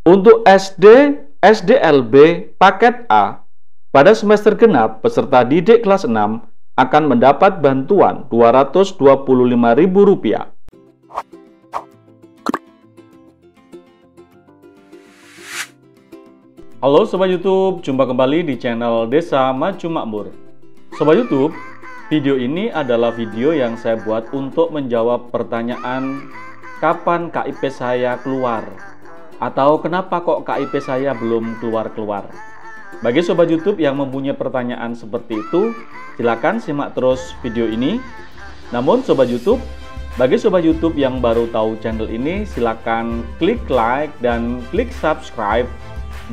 Untuk SD, SDLB paket A, pada semester genap peserta didik kelas 6 akan mendapat bantuan Rp225.000. Halo Sobat YouTube, jumpa kembali di channel Desa Maju Makmur. Sobat YouTube, video ini adalah video yang saya buat untuk menjawab pertanyaan kapan KIP saya keluar, atau kenapa kok KIP saya belum keluar-keluar. Bagi Sobat YouTube yang mempunyai pertanyaan seperti itu, silakan simak terus video ini. Namun bagi Sobat YouTube yang baru tahu channel ini, silakan klik like dan klik subscribe.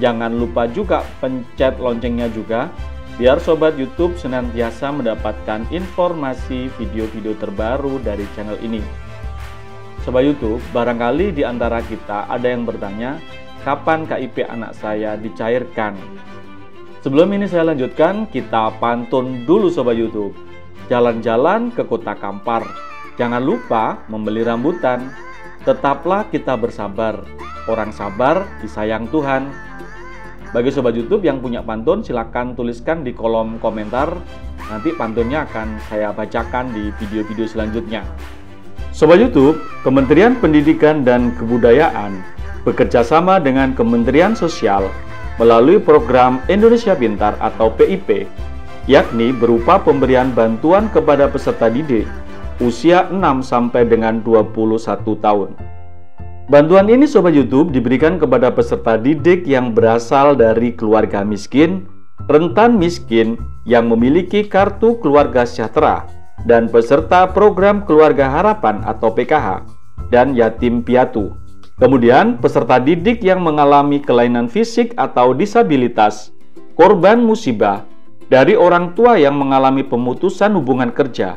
Jangan lupa juga pencet loncengnya juga, biar Sobat YouTube senantiasa mendapatkan informasi video-video terbaru dari channel ini. Sobat YouTube, barangkali di antara kita ada yang bertanya, kapan KIP anak saya dicairkan? Sebelum ini saya lanjutkan, kita pantun dulu Sobat YouTube. Jalan-jalan ke kota Kampar, jangan lupa membeli rambutan. Tetaplah kita bersabar, orang sabar disayang Tuhan. Bagi Sobat YouTube yang punya pantun, silakan tuliskan di kolom komentar. Nanti pantunnya akan saya bacakan di video-video selanjutnya. Sobat YouTube, Kementerian Pendidikan dan Kebudayaan bekerja sama dengan Kementerian Sosial melalui program Indonesia Pintar atau PIP, yakni berupa pemberian bantuan kepada peserta didik usia 6 sampai dengan 21 tahun. Bantuan ini Sobat YouTube diberikan kepada peserta didik yang berasal dari keluarga miskin, rentan miskin yang memiliki kartu keluarga sejahtera, dan peserta program keluarga harapan atau PKH, dan yatim piatu. Kemudian peserta didik yang mengalami kelainan fisik atau disabilitas, korban musibah, dari orang tua yang mengalami pemutusan hubungan kerja,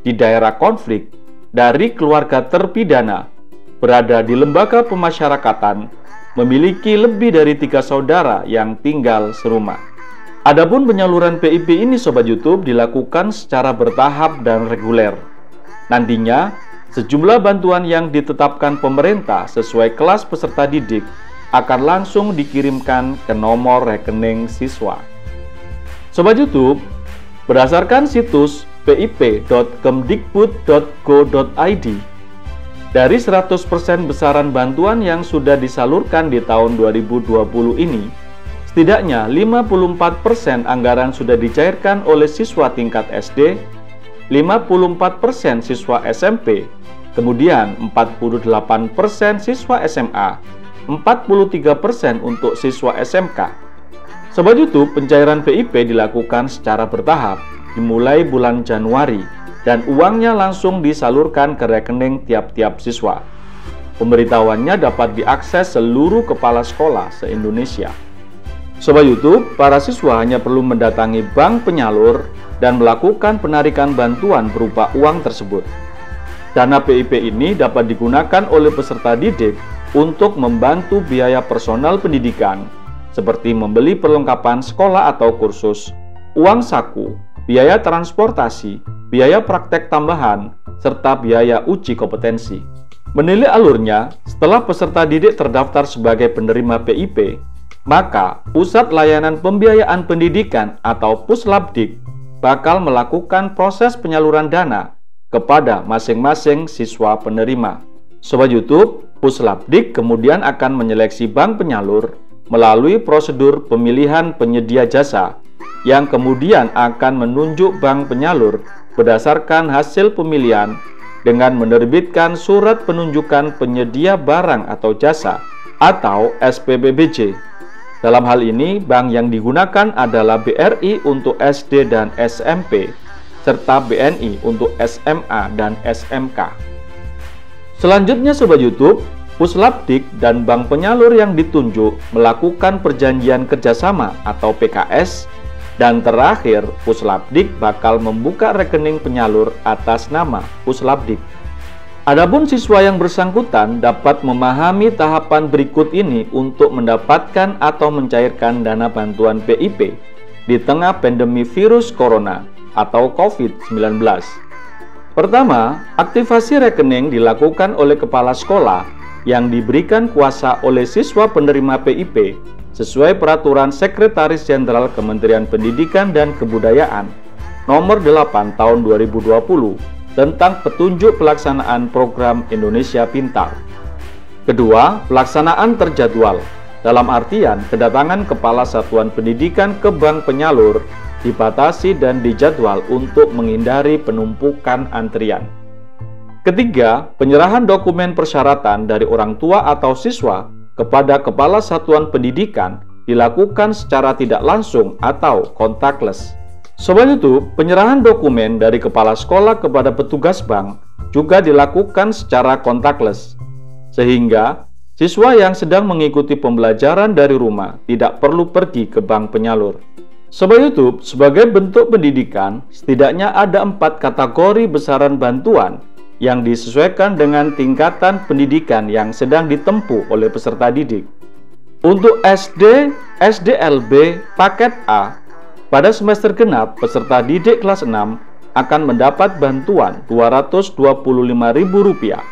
di daerah konflik, dari keluarga terpidana, berada di lembaga pemasyarakatan, memiliki lebih dari 3 saudara yang tinggal serumah. Adapun penyaluran PIP ini Sobat YouTube dilakukan secara bertahap dan reguler. Nantinya, sejumlah bantuan yang ditetapkan pemerintah sesuai kelas peserta didik akan langsung dikirimkan ke nomor rekening siswa. Sobat YouTube, berdasarkan situs pip.kemdikbud.go.id, dari 100% besaran bantuan yang sudah disalurkan di tahun 2020 ini, setidaknya 54% anggaran sudah dicairkan oleh siswa tingkat SD, 54% siswa SMP, kemudian 48% siswa SMA, 43% untuk siswa SMK. Sobat YouTube, pencairan PIP dilakukan secara bertahap, dimulai bulan Januari, dan uangnya langsung disalurkan ke rekening tiap-tiap siswa. Pemberitahuannya dapat diakses seluruh kepala sekolah se-Indonesia. Sobat YouTube, para siswa hanya perlu mendatangi bank penyalur dan melakukan penarikan bantuan berupa uang tersebut. Dana PIP ini dapat digunakan oleh peserta didik untuk membantu biaya personal pendidikan, seperti membeli perlengkapan sekolah atau kursus, uang saku, biaya transportasi, biaya praktek tambahan, serta biaya uji kompetensi. Menilai alurnya, setelah peserta didik terdaftar sebagai penerima PIP, maka Pusat Layanan Pembiayaan Pendidikan atau Puslapdik bakal melakukan proses penyaluran dana kepada masing-masing siswa penerima. Sobat YouTube, Puslapdik kemudian akan menyeleksi bank penyalur melalui prosedur pemilihan penyedia jasa, yang kemudian akan menunjuk bank penyalur berdasarkan hasil pemilihan dengan menerbitkan surat penunjukan penyedia barang atau jasa atau SPPBJ. Dalam hal ini, bank yang digunakan adalah BRI untuk SD dan SMP, serta BNI untuk SMA dan SMK. Selanjutnya Sobat YouTube, Puslapdik dan bank penyalur yang ditunjuk melakukan perjanjian kerjasama atau PKS. Dan terakhir, Puslapdik bakal membuka rekening penyalur atas nama Puslapdik. Adapun siswa yang bersangkutan dapat memahami tahapan berikut ini untuk mendapatkan atau mencairkan dana bantuan PIP di tengah pandemi virus corona atau COVID-19. Pertama, aktivasi rekening dilakukan oleh kepala sekolah yang diberikan kuasa oleh siswa penerima PIP sesuai Peraturan Sekretaris Jenderal Kementerian Pendidikan dan Kebudayaan Nomor 8 Tahun 2020 tentang petunjuk pelaksanaan program Indonesia Pintar. Kedua, pelaksanaan terjadwal, dalam artian kedatangan Kepala Satuan Pendidikan ke bank penyalur dibatasi dan dijadwal untuk menghindari penumpukan antrian. Ketiga, penyerahan dokumen persyaratan dari orang tua atau siswa kepada Kepala Satuan Pendidikan dilakukan secara tidak langsung atau contactless. Sobat YouTube, penyerahan dokumen dari kepala sekolah kepada petugas bank juga dilakukan secara contactless, sehingga siswa yang sedang mengikuti pembelajaran dari rumah tidak perlu pergi ke bank penyalur. Sobat YouTube, sebagai bentuk pendidikan, setidaknya ada 4 kategori besaran bantuan yang disesuaikan dengan tingkatan pendidikan yang sedang ditempuh oleh peserta didik. Untuk SD, SDLB, paket A, pada semester genap, peserta didik kelas 6 akan mendapat bantuan Rp225.000,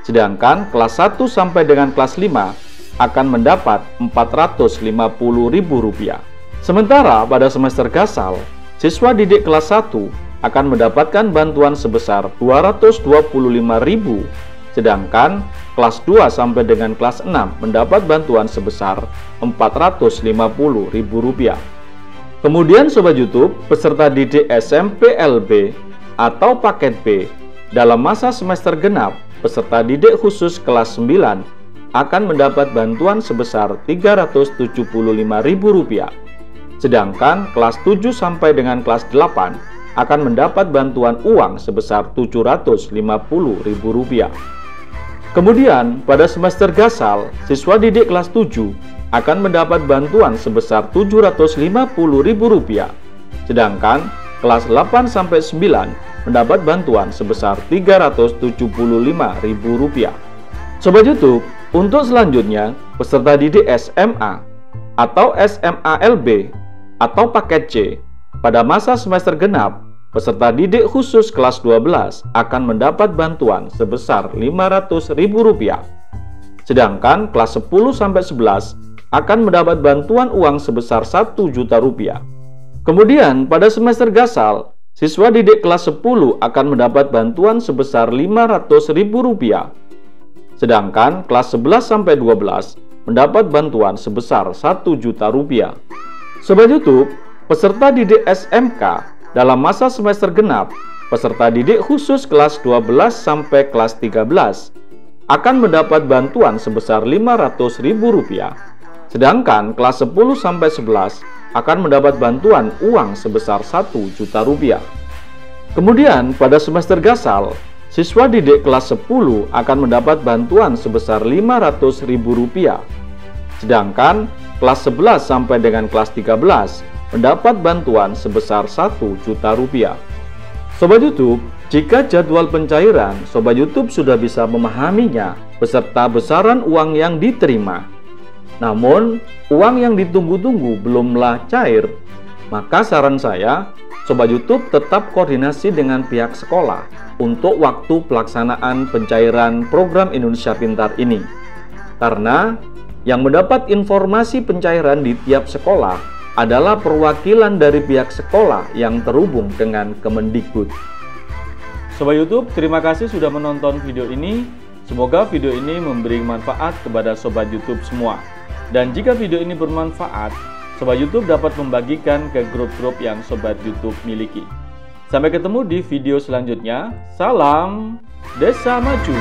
sedangkan kelas 1 sampai dengan kelas 5 akan mendapat Rp450.000. Sementara pada semester gasal, siswa didik kelas 1 akan mendapatkan bantuan sebesar Rp225.000, sedangkan kelas 2 sampai dengan kelas 6 mendapat bantuan sebesar Rp450.000. Kemudian Sobat YouTube, peserta didik SMP LB atau paket B dalam masa semester genap, peserta didik khusus kelas 9 akan mendapat bantuan sebesar Rp375.000, sedangkan kelas 7 sampai dengan kelas 8 akan mendapat bantuan uang sebesar Rp750.000. Kemudian pada semester gasal, siswa didik kelas 7 akan mendapat bantuan sebesar Rp750.000, sedangkan kelas 8 sampai 9 mendapat bantuan sebesar Rp375.000. Sobat YouTube, untuk selanjutnya peserta didik SMA atau SMA LB atau paket C pada masa semester genap, peserta didik khusus kelas 12 akan mendapat bantuan sebesar Rp500.000, sedangkan kelas 10 sampai 11 akan mendapat bantuan uang sebesar Rp1 juta. Kemudian pada semester gasal, siswa didik kelas 10 akan mendapat bantuan sebesar Rp500.000, sedangkan kelas 11 sampai 12 mendapat bantuan sebesar Rp1 juta. Sobat YouTube, peserta didik SMK dalam masa semester genap, peserta didik khusus kelas 12 sampai kelas 13 akan mendapat bantuan sebesar Rp500.000, sedangkan kelas 10 sampai 11 akan mendapat bantuan uang sebesar Rp1 juta. Kemudian pada semester gasal, siswa didik kelas 10 akan mendapat bantuan sebesar Rp500.000, sedangkan kelas 11 sampai dengan kelas 13 mendapat bantuan sebesar Rp1 juta. Sobat YouTube, jika jadwal pencairan Sobat YouTube sudah bisa memahaminya beserta besaran uang yang diterima, namun uang yang ditunggu-tunggu belumlah cair, maka saran saya, Sobat YouTube tetap koordinasi dengan pihak sekolah untuk waktu pelaksanaan pencairan program Indonesia Pintar ini. Karena yang mendapat informasi pencairan di tiap sekolah adalah perwakilan dari pihak sekolah yang terhubung dengan Kemendikbud. Sobat YouTube, terima kasih sudah menonton video ini. Semoga video ini memberi manfaat kepada Sobat YouTube semua. Dan jika video ini bermanfaat, Sobat YouTube dapat membagikan ke grup-grup yang Sobat YouTube miliki. Sampai ketemu di video selanjutnya. Salam Desa Maju.